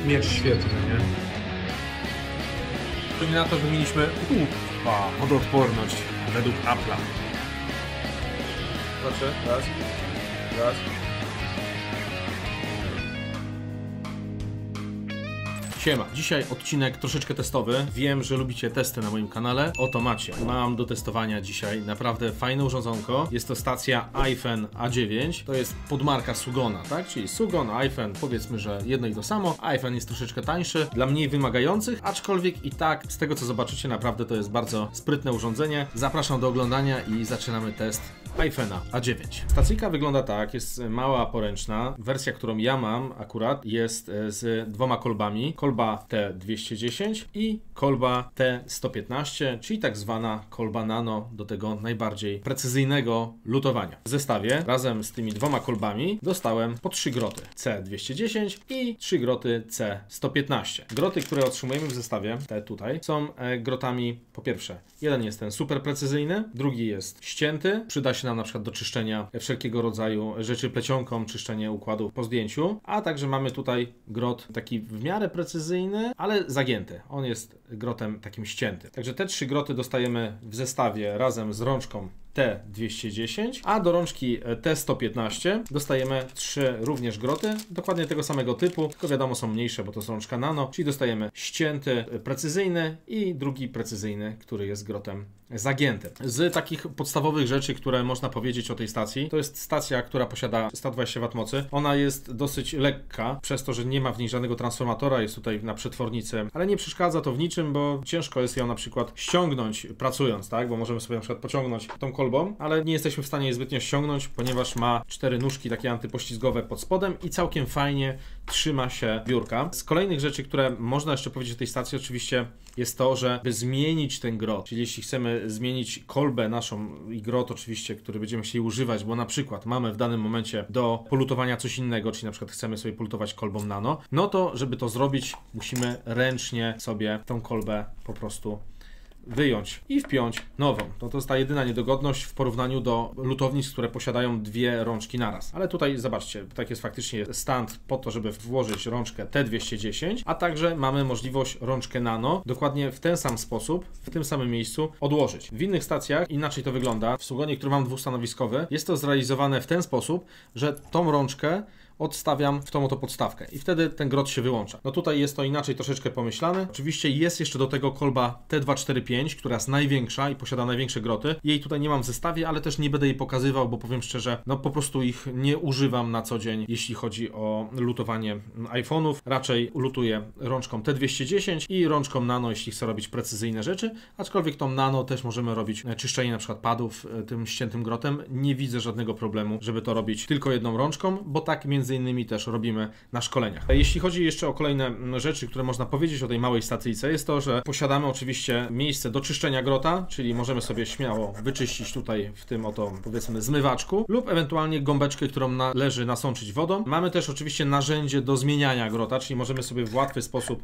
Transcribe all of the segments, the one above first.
miecz świetny, nie? Czyli na to wymieniliśmy wodoodporność według Apple'a. Proszę, raz. Siema, dzisiaj odcinek troszeczkę testowy. Wiem, że lubicie testy na moim kanale. Oto macie. Mam do testowania dzisiaj naprawdę fajne urządzonko. Jest to stacja iPhone A9. To jest podmarka Sugona, tak? Czyli Sugon, iPhone, powiedzmy, że jedno i to samo. iPhone jest troszeczkę tańszy, dla mniej wymagających, aczkolwiek i tak, z tego co zobaczycie, naprawdę to jest bardzo sprytne urządzenie. Zapraszam do oglądania i zaczynamy test iPhone'a A9. Stacyjka wygląda tak, jest mała, poręczna. Wersja, którą ja mam akurat, jest z dwoma kolbami. Kolba T210 i kolba T115, czyli tak zwana kolba nano do tego najbardziej precyzyjnego lutowania. W zestawie razem z tymi dwoma kolbami dostałem po 3 groty C210 i 3 groty C115. Groty, które otrzymujemy w zestawie, te tutaj, są grotami, po pierwsze, jeden jest ten super precyzyjny, drugi jest ścięty, przyda się nam na przykład do czyszczenia wszelkiego rodzaju rzeczy plecionką, czyszczenie układu po zdjęciu, a także mamy tutaj grot taki w miarę precyzyjny, ale zagięty. On jest grotem takim ściętym. Także te 3 groty dostajemy w zestawie razem z rączką T210, a do rączki T115 dostajemy 3 również groty, dokładnie tego samego typu, tylko wiadomo są mniejsze, bo to jest rączka nano, czyli dostajemy ścięty, precyzyjny i drugi precyzyjny, który jest grotem zagiętym. Z takich podstawowych rzeczy, które można powiedzieć o tej stacji, to jest stacja, która posiada 120 W mocy. Ona jest dosyć lekka, przez to, że nie ma w niej żadnego transformatora, jest tutaj na przetwornicy, ale nie przeszkadza to w niczym, bo ciężko jest ją na przykład ściągnąć pracując, tak? Bo możemy sobie na przykład pociągnąć tą kolbą, ale nie jesteśmy w stanie jej zbytnio ściągnąć, ponieważ ma 4 nóżki takie antypoślizgowe pod spodem i całkiem fajnie trzyma się biurka. Z kolejnych rzeczy, które można jeszcze powiedzieć o tej stacji, oczywiście jest to, że by zmienić ten grot, czyli jeśli chcemy zmienić kolbę naszą i grot oczywiście, który będziemy chcieli używać, bo na przykład mamy w danym momencie do polutowania coś innego, czyli na przykład chcemy sobie polutować kolbą nano, no to żeby to zrobić, musimy ręcznie sobie tą kolbę po prostu wyjąć i wpiąć nową. To jest ta jedyna niedogodność w porównaniu do lutownic, które posiadają 2 rączki naraz. Ale tutaj zobaczcie, tak jest faktycznie stand po to, żeby włożyć rączkę T210, a także mamy możliwość rączkę nano dokładnie w ten sam sposób, w tym samym miejscu odłożyć. W innych stacjach inaczej to wygląda. W Sugonie, który mam dwustanowiskowy, jest to zrealizowane w ten sposób, że tą rączkę odstawiam w tą oto podstawkę i wtedy ten grot się wyłącza. No tutaj jest to inaczej troszeczkę pomyślane. Oczywiście jest jeszcze do tego kolba T245, która jest największa i posiada największe groty. Jej tutaj nie mam w zestawie, ale też nie będę jej pokazywał, bo powiem szczerze, no po prostu ich nie używam na co dzień, jeśli chodzi o lutowanie iPhone'ów. Raczej lutuję rączką T210 i rączką nano, jeśli chcę robić precyzyjne rzeczy, aczkolwiek tą nano też możemy robić czyszczenie na przykład padów tym ściętym grotem. Nie widzę żadnego problemu, żeby to robić tylko jedną rączką, bo tak między innymi też robimy na szkoleniach. Jeśli chodzi jeszcze o kolejne rzeczy, które można powiedzieć o tej małej stacyjce, jest to, że posiadamy oczywiście miejsce do czyszczenia grota, czyli możemy sobie śmiało wyczyścić tutaj w tym oto, powiedzmy, zmywaczku lub ewentualnie gąbeczkę, którą należy nasączyć wodą. Mamy też oczywiście narzędzie do zmieniania grota, czyli możemy sobie w łatwy sposób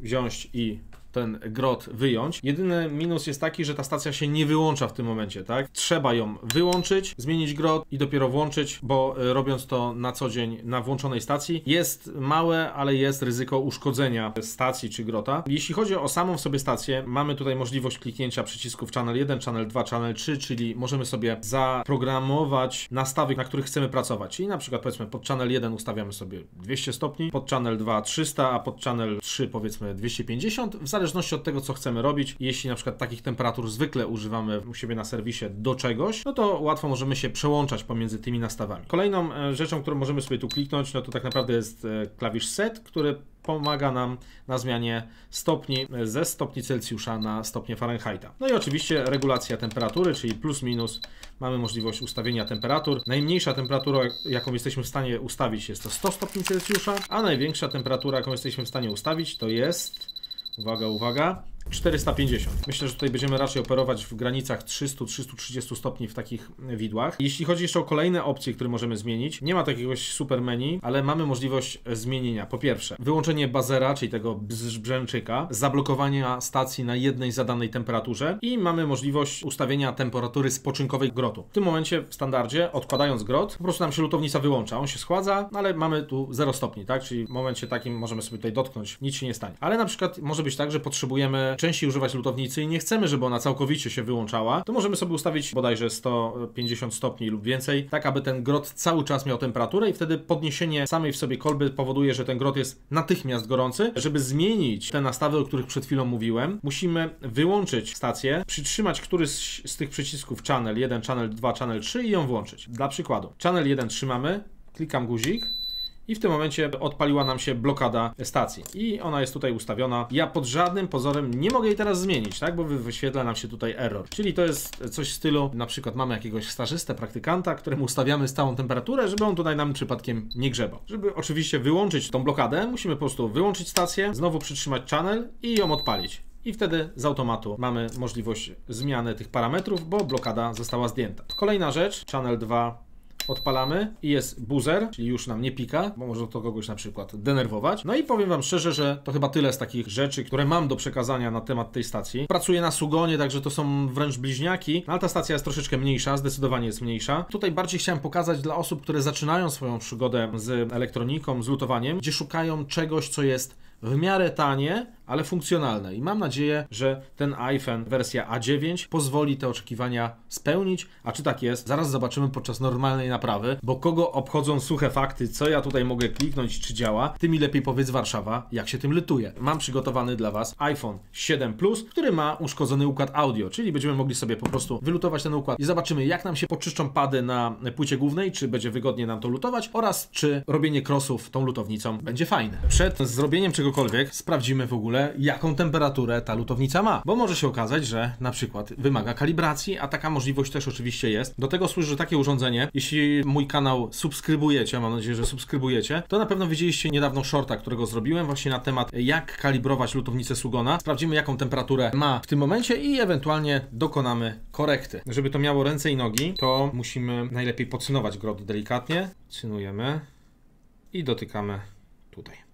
wziąć i ten grot wyjąć. Jedyny minus jest taki, że ta stacja się nie wyłącza w tym momencie, tak? Trzeba ją wyłączyć, zmienić grot i dopiero włączyć, bo robiąc to na co dzień na włączonej stacji jest małe, ale jest ryzyko uszkodzenia stacji czy grota. Jeśli chodzi o samą w sobie stację, mamy tutaj możliwość kliknięcia przycisków Channel 1, Channel 2, Channel 3, czyli możemy sobie zaprogramować nastawy, na których chcemy pracować. Czyli na przykład powiedzmy pod Channel 1 ustawiamy sobie 200 stopni, pod Channel 2 300, a pod Channel 3 powiedzmy 250, w zależności od tego, co chcemy robić. Jeśli na przykład takich temperatur zwykle używamy u siebie na serwisie do czegoś, no to łatwo możemy się przełączać pomiędzy tymi nastawami. Kolejną rzeczą, którą możemy sobie tu kliknąć, no to tak naprawdę jest klawisz Set, który pomaga nam na zmianie stopni ze stopni Celsjusza na stopnie Fahrenheita. No i oczywiście regulacja temperatury, czyli plus minus. Mamy możliwość ustawienia temperatur. Najmniejsza temperatura, jaką jesteśmy w stanie ustawić, jest to 100 stopni Celsjusza, a największa temperatura, jaką jesteśmy w stanie ustawić, to jest, uwaga, uwaga, 450. Myślę, że tutaj będziemy raczej operować w granicach 300-330 stopni w takich widłach. Jeśli chodzi jeszcze o kolejne opcje, które możemy zmienić, nie ma takiegoś super menu, ale mamy możliwość zmienienia. Po pierwsze, wyłączenie buzzera, czyli tego brzęczyka, zablokowania stacji na jednej zadanej temperaturze i mamy możliwość ustawienia temperatury spoczynkowej grotu. W tym momencie w standardzie, odkładając grot, po prostu nam się lutownica wyłącza. On się schładza, ale mamy tu 0 stopni, tak? Czyli w momencie takim możemy sobie tutaj dotknąć, nic się nie stanie. Ale na przykład może być tak, że potrzebujemy częściej używać lutownicy i nie chcemy, żeby ona całkowicie się wyłączała, to możemy sobie ustawić bodajże 150 stopni lub więcej, tak aby ten grot cały czas miał temperaturę i wtedy podniesienie samej w sobie kolby powoduje, że ten grot jest natychmiast gorący. Żeby zmienić te nastawy, o których przed chwilą mówiłem, musimy wyłączyć stację, przytrzymać któryś z tych przycisków Channel 1, Channel 2, Channel 3 i ją włączyć. Dla przykładu, Channel 1 trzymamy, klikam guzik i w tym momencie odpaliła nam się blokada stacji. I ona jest tutaj ustawiona. Ja pod żadnym pozorem nie mogę jej teraz zmienić, tak? Bo wyświetla nam się tutaj error. Czyli to jest coś w stylu, na przykład mamy jakiegoś stażystę, praktykanta, któremu ustawiamy stałą temperaturę, żeby on tutaj nam przypadkiem nie grzebał. Żeby oczywiście wyłączyć tą blokadę, musimy po prostu wyłączyć stację, znowu przytrzymać channel i ją odpalić. I wtedy z automatu mamy możliwość zmiany tych parametrów, bo blokada została zdjęta. Kolejna rzecz, channel 2 odpalamy i jest buzzer, czyli już nam nie pika, bo może to kogoś na przykład denerwować. No i powiem wam szczerze, że to chyba tyle z takich rzeczy, które mam do przekazania na temat tej stacji. Pracuję na Sugonie, także to są wręcz bliźniaki, ale ta stacja jest troszeczkę mniejsza, zdecydowanie jest mniejsza. Tutaj bardziej chciałem pokazać dla osób, które zaczynają swoją przygodę z elektroniką, z lutowaniem, gdzie szukają czegoś, co jest w miarę tanie, ale funkcjonalne. I mam nadzieję, że ten iPhone wersja A9 pozwoli te oczekiwania spełnić. A czy tak jest? Zaraz zobaczymy podczas normalnej naprawy, bo kogo obchodzą suche fakty, co ja tutaj mogę kliknąć, czy działa, ty mi lepiej powiedz, Warszawa, jak się tym lutuje. Mam przygotowany dla Was iPhone 7 Plus, który ma uszkodzony układ audio, czyli będziemy mogli sobie po prostu wylutować ten układ i zobaczymy, jak nam się poczyszczą pady na płycie głównej, czy będzie wygodnie nam to lutować oraz czy robienie crossów tą lutownicą będzie fajne. Przed zrobieniem czegokolwiek sprawdzimy w ogóle, jaką temperaturę ta lutownica ma, bo może się okazać, że na przykład wymaga kalibracji, a taka możliwość też oczywiście jest. Do tego służy takie urządzenie. Jeśli mój kanał subskrybujecie, mam nadzieję, że subskrybujecie, to na pewno widzieliście niedawno shorta, którego zrobiłem właśnie na temat, jak kalibrować lutownicę Sugona. Sprawdzimy, jaką temperaturę ma w tym momencie i ewentualnie dokonamy korekty. Żeby to miało ręce i nogi, to musimy najlepiej podsynować grot delikatnie. Cynujemy i dotykamy tutaj.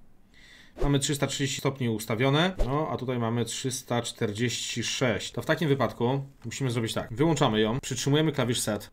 Mamy 330 stopni ustawione, no a tutaj mamy 346. To w takim wypadku musimy zrobić tak. Wyłączamy ją, przytrzymujemy klawisz set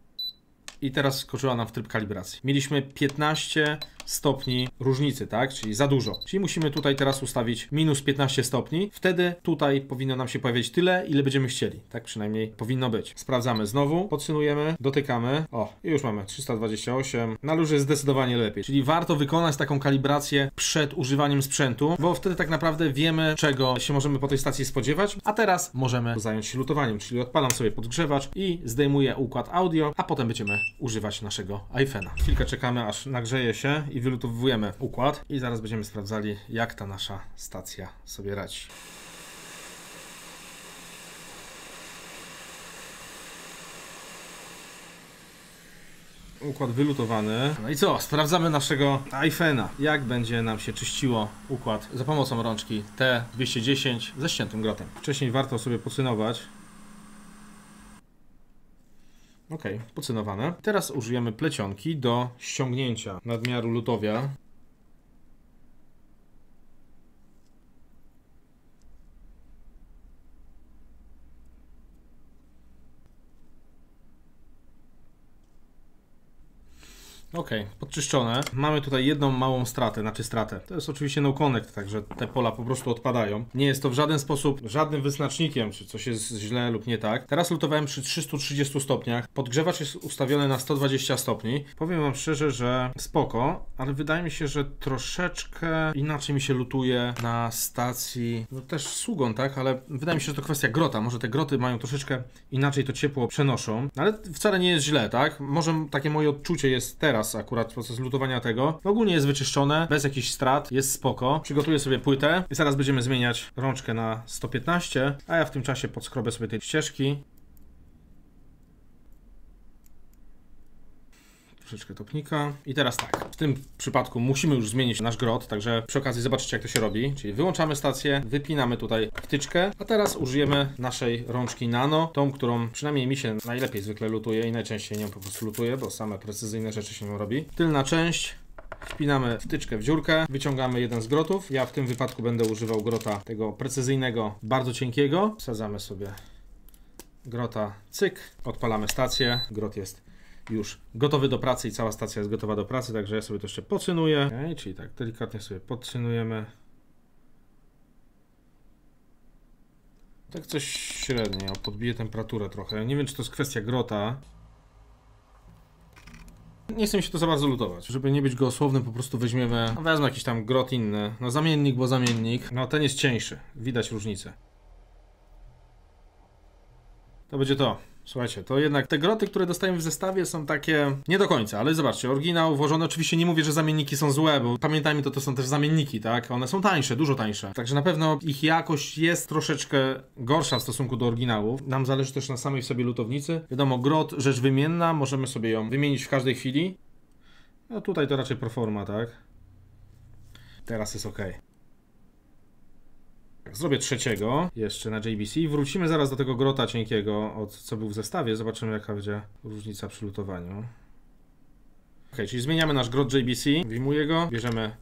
i teraz skoczyła nam w tryb kalibracji. Mieliśmy 15 stopni różnicy, tak? Czyli za dużo. Czyli musimy tutaj teraz ustawić minus 15 stopni. Wtedy tutaj powinno nam się pojawić tyle, ile będziemy chcieli. Tak przynajmniej powinno być. Sprawdzamy znowu, podsynujemy, dotykamy. O, i już mamy 328. Na luzie jest zdecydowanie lepiej. Czyli warto wykonać taką kalibrację przed używaniem sprzętu, bo wtedy tak naprawdę wiemy, czego się możemy po tej stacji spodziewać. A teraz możemy zająć się lutowaniem, czyli odpalam sobie podgrzewacz i zdejmuję układ audio, a potem będziemy używać naszego iPhone'a. Chwilkę czekamy, aż nagrzeje się i wylutowujemy układ i zaraz będziemy sprawdzali, jak ta nasza stacja sobie radzi. Układ wylutowany. No i co? Sprawdzamy naszego iPhone'a. Jak będzie nam się czyściło układ za pomocą rączki T210 ze ściętym grotem. Wcześniej warto sobie pocynować. Ok, pocynowane. Teraz użyjemy plecionki do ściągnięcia nadmiaru lutowia. Ok, podczyszczone. Mamy tutaj jedną małą stratę, stratę. To jest oczywiście no connect, także te pola po prostu odpadają. Nie jest to w żaden sposób żadnym wyznacznikiem, czy coś jest źle lub nie tak. Teraz lutowałem przy 330 stopniach. Podgrzewacz jest ustawiony na 120 stopni. Powiem wam szczerze, że spoko, ale wydaje mi się, że troszeczkę inaczej mi się lutuje na stacji, no też Sugon, tak? Ale wydaje mi się, że to kwestia grota. Może te groty mają troszeczkę inaczej to ciepło przenoszą, ale wcale nie jest źle, tak? Może takie moje odczucie jest teraz akurat proces lutowania tego. Ogólnie jest wyczyszczone, bez jakichś strat, jest spoko. Przygotuję sobie płytę i zaraz będziemy zmieniać rączkę na 115, a ja w tym czasie podskrobę sobie tej ścieżki. troszeczkę topnika. I teraz tak, w tym przypadku musimy już zmienić nasz grot, także przy okazji zobaczycie, jak to się robi. Czyli wyłączamy stację, wypinamy tutaj wtyczkę, a teraz użyjemy naszej rączki nano, tą, którą przynajmniej mi się najlepiej zwykle lutuje i najczęściej nią po prostu lutuję, bo same precyzyjne rzeczy się nią robi. Tylna część. Wpinamy wtyczkę w dziurkę, wyciągamy jeden z grotów. Ja w tym wypadku będę używał grota tego precyzyjnego, bardzo cienkiego. Wsadzamy sobie grota, cyk, odpalamy stację. Grot jest już gotowy do pracy i cała stacja jest gotowa do pracy, także ja sobie to jeszcze podsynuję. Okay, czyli tak delikatnie sobie podsynujemy. Tak coś średnio, podbiję temperaturę trochę. Nie wiem, czy to jest kwestia grota. Nie chcę mi się to za bardzo lutować. Żeby nie być gołosłownym, po prostu weźmiemy, no wezmę jakiś tam grot inny. No zamiennik, bo zamiennik. No ten jest cieńszy. Widać różnicę. To będzie to. Słuchajcie, to jednak te groty, które dostajemy w zestawie są takie nie do końca, ale zobaczcie, oryginał włożony, oczywiście nie mówię, że zamienniki są złe, bo pamiętajmy, to są też zamienniki, tak? One są tańsze, dużo tańsze. Także na pewno ich jakość jest troszeczkę gorsza w stosunku do oryginałów. Nam zależy też na samej w sobie lutownicy. Wiadomo, grot, rzecz wymienna, możemy sobie ją wymienić w każdej chwili. No tutaj to raczej proforma, tak? Teraz jest ok. Zrobię trzeciego jeszcze na JBC. Wrócimy zaraz do tego grota cienkiego, co był w zestawie. Zobaczymy, jaka będzie różnica przy lutowaniu. Ok, czyli zmieniamy nasz grot JBC. Wyjmuję go, bierzemy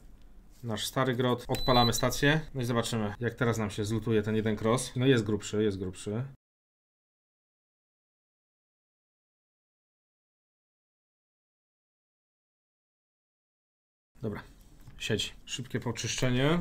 nasz stary grot, odpalamy stację. No i zobaczymy, jak teraz nam się zlutuje ten jeden cross. No jest grubszy, jest grubszy. Dobra, siedzi. Szybkie poczyszczenie.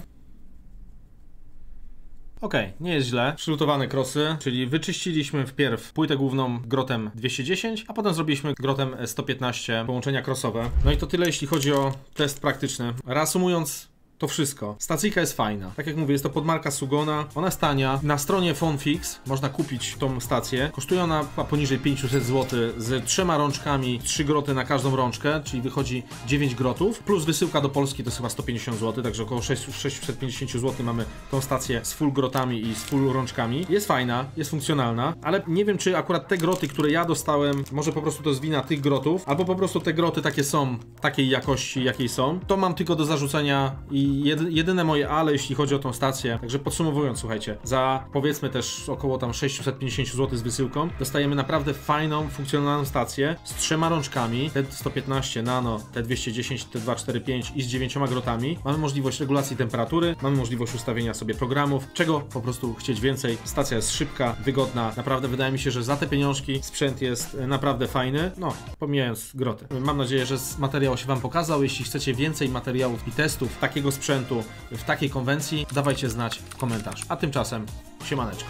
Ok, nie jest źle. Przylutowane krosy, czyli wyczyściliśmy wpierw płytę główną grotem 210, a potem zrobiliśmy grotem 115 połączenia crossowe. No i to tyle, jeśli chodzi o test praktyczny. Reasumując to wszystko. Stacyjka jest fajna. Tak jak mówię, jest to podmarka Sugona. Ona jest tania. Na stronie PhoneFix można kupić tą stację. Kosztuje ona poniżej 500 zł z 3 rączkami, 3 groty na każdą rączkę, czyli wychodzi 9 grotów. Plus wysyłka do Polski to jest chyba 150 zł, także około 650 zł mamy tą stację z full grotami i z full rączkami. Jest fajna, jest funkcjonalna, ale nie wiem, czy akurat te groty, które ja dostałem, może po prostu to jest wina tych grotów, albo po prostu te groty takie są, takiej jakości, jakiej są. To mam tylko do zarzucenia i jedyne moje ale, jeśli chodzi o tą stację. Także podsumowując, słuchajcie, za powiedzmy też około tam 650 zł z wysyłką dostajemy naprawdę fajną, funkcjonalną stację z 3 rączkami, T115 nano, T210, T245 i z 9 grotami. Mamy możliwość regulacji temperatury, mamy możliwość ustawienia sobie programów, czego po prostu chcieć więcej. Stacja jest szybka, wygodna, naprawdę wydaje mi się, że za te pieniążki sprzęt jest naprawdę fajny, no pomijając groty. Mam nadzieję, że materiał się Wam pokazał. Jeśli chcecie więcej materiałów i testów takiego sprzętu w takiej konwencji, dawajcie znać w komentarzu. A tymczasem, siemaneczko.